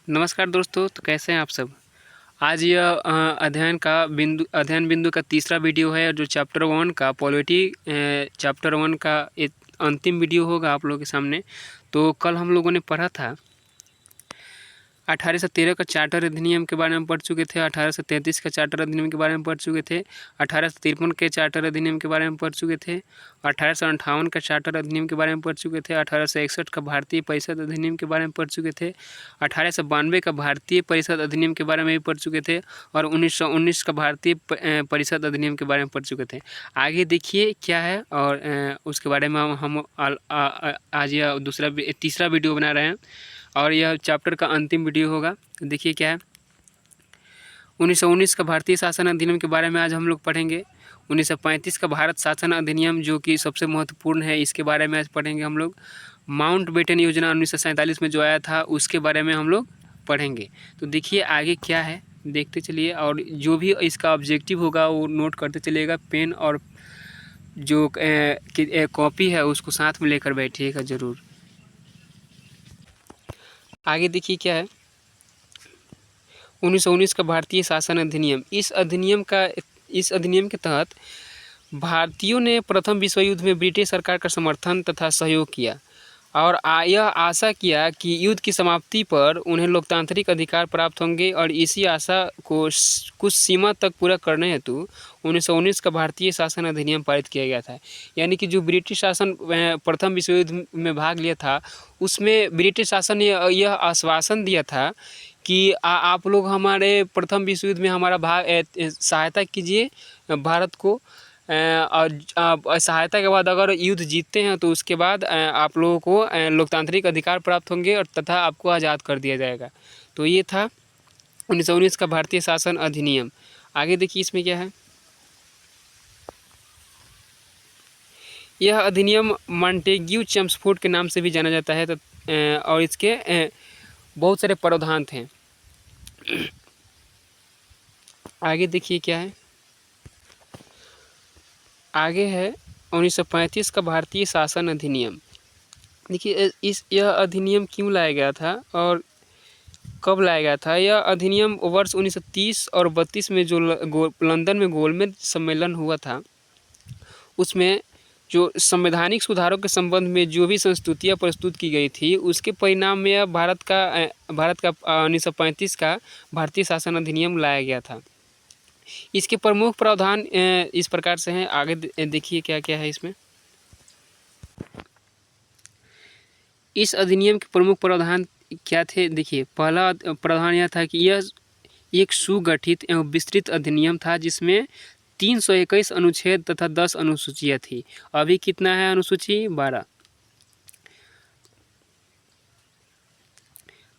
नमस्कार दोस्तों, तो कैसे हैं आप सब। आज यह अध्ययन बिंदु का तीसरा वीडियो है जो चैप्टर 1 का पॉलिटी चैप्टर 1 का एक अंतिम वीडियो होगा आप लोगों के सामने। तो कल हम लोगों ने पढ़ा था 1813 का चार्टर अधिनियम के बारे में पढ़ चुके थे, 1833 का चार्टर अधिनियम के बारे में पढ़ चुके थे, 1853 के चार्टर अधिनियम के बारे में पढ़ चुके थे, 1858 का चार्टर अधिनियम के बारे में पढ़ चुके थे, 1861 का भारतीय परिषद अधिनियम के बारे में पढ़ चुके थे, 1892 का भारतीय परिषद अधिनियम के बारे में भी पढ़ चुके थे और 1919 का भारतीय परिषद अधिनियम के बारे में पढ़ चुके थे। आगे देखिए क्या है और उसके बारे में हम आज यह तीसरा वीडियो बना रहे हैं और यह चैप्टर का अंतिम वीडियो होगा। देखिए क्या है, 1919 का भारतीय शासन अधिनियम के बारे में आज हम लोग पढ़ेंगे। 1935 का भारत शासन अधिनियम जो कि सबसे महत्वपूर्ण है, इसके बारे में आज पढ़ेंगे हम लोग। माउंटबेटन योजना 1947 में जो आया था उसके बारे में हम लोग पढ़ेंगे। तो देखिए आगे क्या है, देखते चलिए और जो भी इसका ऑब्जेक्टिव होगा वो नोट करते चलिएगा। पेन और जो कॉपी है उसको साथ में लेकर बैठिएगा ज़रूर। आगे देखिए क्या है, 1919 का भारतीय शासन अधिनियम। इस अधिनियम के तहत भारतीयों ने प्रथम विश्व युद्ध में ब्रिटिश सरकार का समर्थन तथा सहयोग किया और यह आशा किया कि युद्ध की समाप्ति पर उन्हें लोकतांत्रिक अधिकार प्राप्त होंगे और इसी आशा को कुछ सीमा तक पूरा करने हेतु 1919 का भारतीय शासन अधिनियम पारित किया गया था। यानी कि जो ब्रिटिश शासन प्रथम विश्व युद्ध में भाग लिया था उसमें ब्रिटिश शासन ने यह आश्वासन दिया था कि आप लोग हमारे प्रथम विश्व युद्ध में हमारा सहायता कीजिए भारत को, और सहायता के बाद अगर युद्ध जीतते हैं तो उसके बाद आप लोगों को लोकतांत्रिक अधिकार प्राप्त होंगे और तथा आपको आज़ाद कर दिया जाएगा। तो ये था 1919 का भारतीय शासन अधिनियम। आगे देखिए इसमें क्या है, यह अधिनियम मॉन्टेग्यू चेम्सफोर्ड के नाम से भी जाना जाता है और इसके बहुत सारे प्रावधान थे। आगे देखिए क्या है, आगे है 1935 का भारतीय शासन अधिनियम। देखिए यह अधिनियम क्यों लाया गया था और कब लाया गया था। यह अधिनियम वर्ष 1930 और 32 में जो लंदन में गोलमेज सम्मेलन हुआ था उसमें जो संवैधानिक सुधारों के संबंध में जो भी संस्तुतियाँ प्रस्तुत की गई थी उसके परिणाम में यह भारत का 1935 का भारतीय शासन अधिनियम लाया गया था। इसके प्रमुख प्रावधान इस प्रकार से हैं, आगे देखिए क्या क्या है इसमें। इस अधिनियम के प्रमुख प्रावधान क्या थे, देखिए पहला प्रावधान यह था कि यह एक सुगठित एवं विस्तृत अधिनियम था जिसमें 321 अनुच्छेद तथा 10 अनुसूचियाँ थी। अभी कितना है अनुसूची, 12।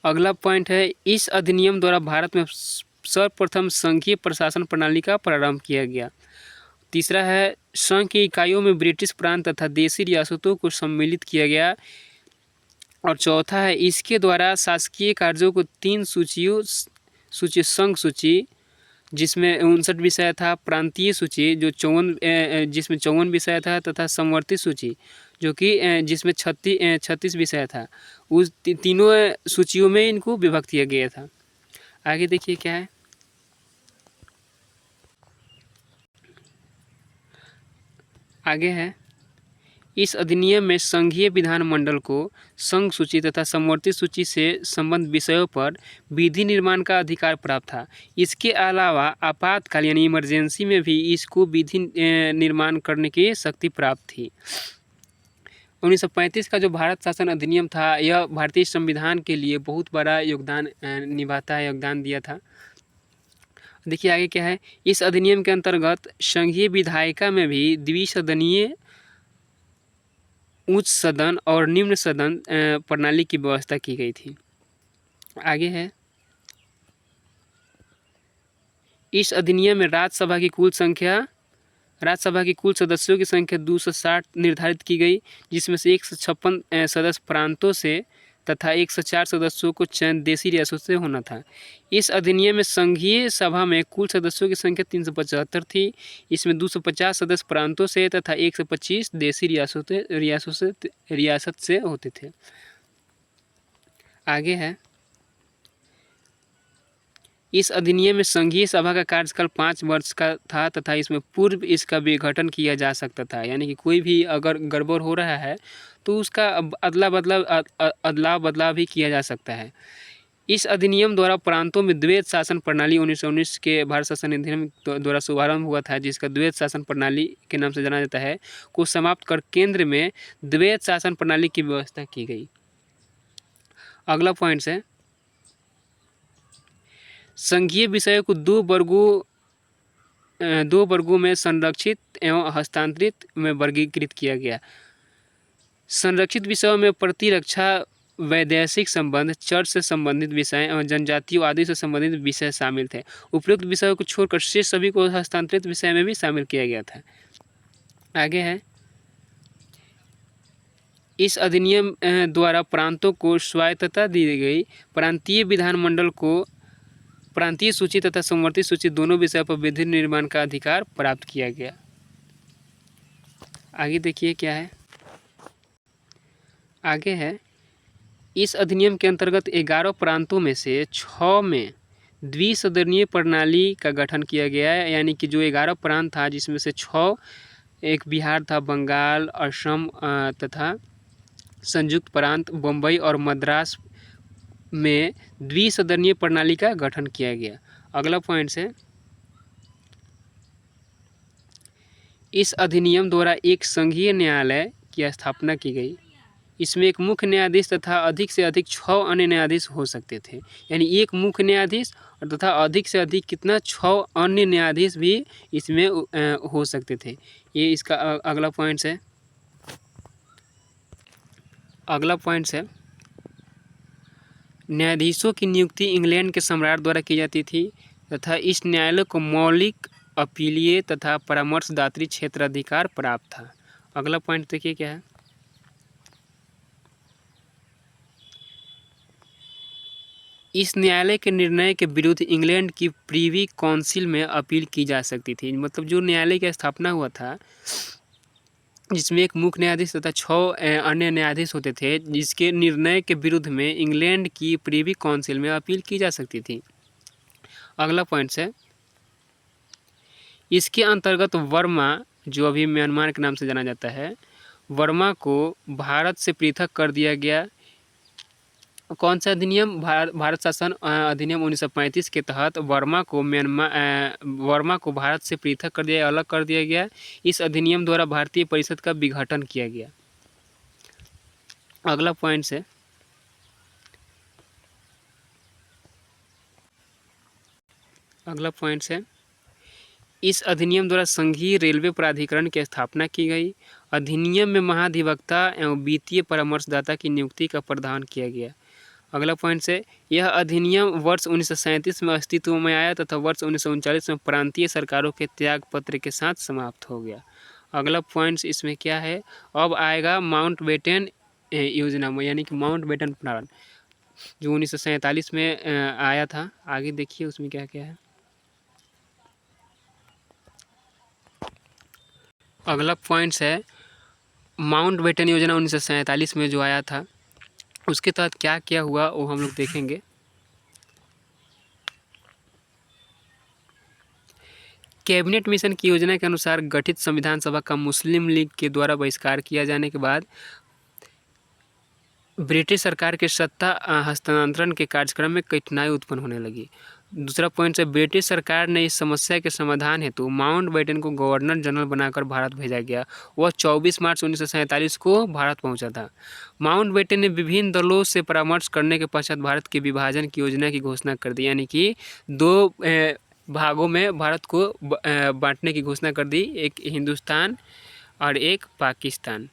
अगला पॉइंट है, इस अधिनियम द्वारा भारत में सर्वप्रथम संघीय प्रशासन प्रणाली का प्रारंभ किया गया। तीसरा है, संघ की इकाइयों में ब्रिटिश प्रांत तथा देशी रियासतों को सम्मिलित किया गया। और चौथा है, इसके द्वारा शासकीय कार्यों को 3 सूची संघ सूची जिसमें 59 विषय था, प्रांतीय सूची जो 54 विषय था तथा समवर्ती सूची जो कि जिसमें 36 विषय था, उस तीनों सूचियों में इनको विभक्त किया गया था। आगे देखिए क्या है, आगे है, इस अधिनियम में संघीय विधानमंडल को संघ सूची तथा समवर्ती सूची से संबंध विषयों पर विधि निर्माण का अधिकार प्राप्त था। इसके अलावा आपातकाल यानी इमरजेंसी में भी इसको विधि निर्माण करने की शक्ति प्राप्त थी। 1935 का जो भारत शासन अधिनियम था यह भारतीय संविधान के लिए बहुत बड़ा योगदान दिया था। देखिए आगे क्या है, इस अधिनियम के अंतर्गत संघीय विधायिका में भी द्विसदनीय उच्च सदन और निम्न सदन प्रणाली की व्यवस्था की गई थी। आगे है, इस अधिनियम में राज्यसभा की कुल सदस्यों की संख्या 260 निर्धारित की गई, जिसमें से 156 सदस्य प्रांतों से तथा 104 सदस्यों को चयन देशी रियासतों से होना था। इस अधिनियम में संघीय सभा में कुल सदस्यों की संख्या 375 थी। इसमें 250 सदस्य प्रांतों से तथा 125 देशी रियासत से होते थे। आगे है, इस अधिनियम में संघीय सभा का कार्यकाल 5 वर्ष का था तथा इसमें पूर्व इसका विघटन किया जा सकता था, यानी कि कोई भी अगर गड़बड़ हो रहा है तो उसका अदला बदलाव भी किया जा सकता है। इस अधिनियम द्वारा प्रांतों में द्वैत शासन प्रणाली 1919 के भारत शासन अधिनियम द्वारा शुभारंभ हुआ था, जिसका द्वैत शासन प्रणाली के नाम से जाना जाता है, को समाप्त कर केंद्र में द्वैत शासन प्रणाली की व्यवस्था की गई। अगला पॉइंट है, संघीय विषयों को दो वर्गों में संरक्षित एवं हस्तांतरित में वर्गीकृत किया गया। संरक्षित विषयों में प्रतिरक्षा, वैदेशिक संबंध, चर्च से संबंधित विषय एवं जनजातियों आदि से संबंधित विषय शामिल थे। उपयुक्त विषयों को छोड़कर शेष सभी को हस्तांतरित विषय में भी शामिल किया गया था। आगे है, इस अधिनियम द्वारा प्रांतों को स्वायत्तता दी गई। प्रांतीय विधानमंडल को प्रांतीय सूची तथा संवर्ती सूची दोनों विषयों पर विधि निर्माण का अधिकार प्राप्त किया गया। आगे देखिए क्या है, आगे है, इस अधिनियम के अंतर्गत 11 प्रांतों में से 6 में द्विसदनीय प्रणाली का गठन किया गया है, यानी कि जो 11 प्रांत था जिसमें से 6, एक बिहार था, बंगाल, असम तथा संयुक्त प्रांत बम्बई और मद्रास में द्विसदनीय प्रणाली का गठन किया गया। अगला पॉइंट है, इस अधिनियम द्वारा एक संघीय न्यायालय की स्थापना की गई। इसमें एक मुख्य न्यायाधीश तथा अधिक से अधिक 6 अन्य न्यायाधीश हो सकते थे, यानी एक मुख्य न्यायाधीश और तथा अधिक से अधिक कितना 6 अन्य न्यायाधीश भी इसमें हो सकते थे। ये इसका अगला पॉइंट है। अगला पॉइंट है, न्यायाधीशों की नियुक्ति इंग्लैंड के सम्राट द्वारा की जाती थी तथा इस न्यायालय को मौलिक, अपीलीय तथा परामर्शदात्री क्षेत्राधिकार प्राप्त था। अगला पॉइंट देखिए क्या है, इस न्यायालय के निर्णय के विरुद्ध इंग्लैंड की प्रीवी काउंसिल में अपील की जा सकती थी। मतलब जो न्यायालय की स्थापना हुआ था जिसमें एक मुख्य न्यायाधीश तथा 6 अन्य न्यायाधीश होते थे, जिसके निर्णय के विरुद्ध में इंग्लैंड की प्रीवी काउंसिल में अपील की जा सकती थी। अगला पॉइंट है, इसके अंतर्गत वर्मा, जो अभी म्यांमार के नाम से जाना जाता है, वर्मा को भारत से पृथक कर दिया गया। कौन सा अधिनियम? भारत शासन अधिनियम 1935 के तहत वर्मा को भारत से पृथक कर दिया, अलग कर दिया गया। इस अधिनियम द्वारा भारतीय परिषद का विघटन किया गया। अगला पॉइंट है, इस अधिनियम द्वारा संघीय रेलवे प्राधिकरण की स्थापना की गई। अधिनियम में महाधिवक्ता एवं वित्तीय परामर्शदाता की नियुक्ति का प्रावधान किया गया। अगला पॉइंट है, यह अधिनियम वर्ष 1937 में अस्तित्व में आया तथा वर्ष 1939 में प्रांतीय सरकारों के त्यागपत्र के साथ समाप्त हो गया। अगला पॉइंट इसमें क्या है, अब आएगा माउंटबेटन योजना, यानी कि माउंटबेटन प्लान, जो 1947 में आया था। आगे देखिए उसमें क्या क्या है। अगला पॉइंट्स है, माउंटबेटन योजना 1947 में जो आया था उसके तहत क्या क्या हुआ वो हम लोग देखेंगे। कैबिनेट मिशन की योजना के अनुसार गठित संविधान सभा का मुस्लिम लीग के द्वारा बहिष्कार किया जाने के बाद ब्रिटिश सरकार के सत्ता हस्तांतरण के कार्यक्रम में कठिनाई उत्पन्न होने लगी। दूसरा पॉइंट है, ब्रिटिश सरकार ने इस समस्या के समाधान हेतु माउंटबेटन को गवर्नर जनरल बनाकर भारत भेजा गया। वह 24 मार्च 1947 को भारत पहुंचा था। माउंटबेटन ने विभिन्न दलों से परामर्श करने के पश्चात भारत के विभाजन की योजना की घोषणा कर दी, यानी कि 2 भागों में भारत को बांटने की घोषणा कर दी, एक हिंदुस्तान और एक पाकिस्तान।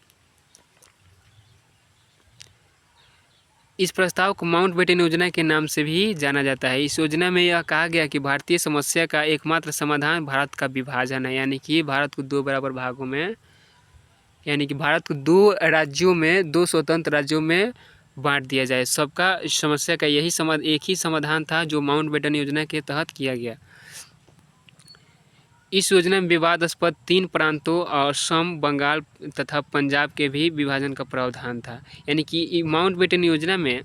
इस प्रस्ताव को माउंटबेटन योजना के नाम से भी जाना जाता है। इस योजना में यह कहा गया कि भारतीय समस्या का एकमात्र समाधान भारत का विभाजन है, यानी कि भारत को 2 बराबर भागों में, यानी कि भारत को 2 राज्यों में, 2 स्वतंत्र राज्यों में बांट दिया जाए। सबका समस्या का एक ही समाधान था जो माउंटबेटन योजना के तहत किया गया। इस योजना में विवादास्पद 3 प्रांतों असम, बंगाल तथा पंजाब के भी विभाजन का प्रावधान था, यानी कि माउंटबेटन योजना में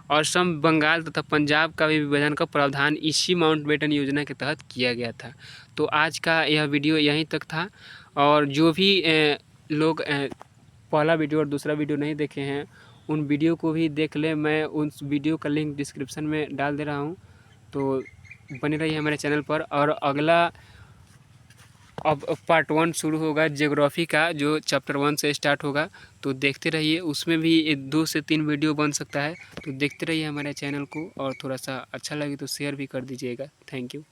असम, बंगाल तथा पंजाब का भी विभाजन का प्रावधान इसी माउंटबेटन योजना के तहत किया गया था। तो आज का यह वीडियो यहीं तक था, और जो भी लोग पहला वीडियो और दूसरा वीडियो नहीं देखे हैं उन वीडियो को भी देख लें। मैं उस वीडियो का लिंक डिस्क्रिप्शन में डाल दे रहा हूँ, तो बने रहिए हमारे चैनल पर। और अगला अब पार्ट 1 शुरू होगा ज्योग्राफी का, जो चैप्टर 1 से स्टार्ट होगा, तो देखते रहिए। उसमें भी 2 से 3 वीडियो बन सकता है, तो देखते रहिए हमारे चैनल को। और थोड़ा सा अच्छा लगे तो शेयर भी कर दीजिएगा। Thank you.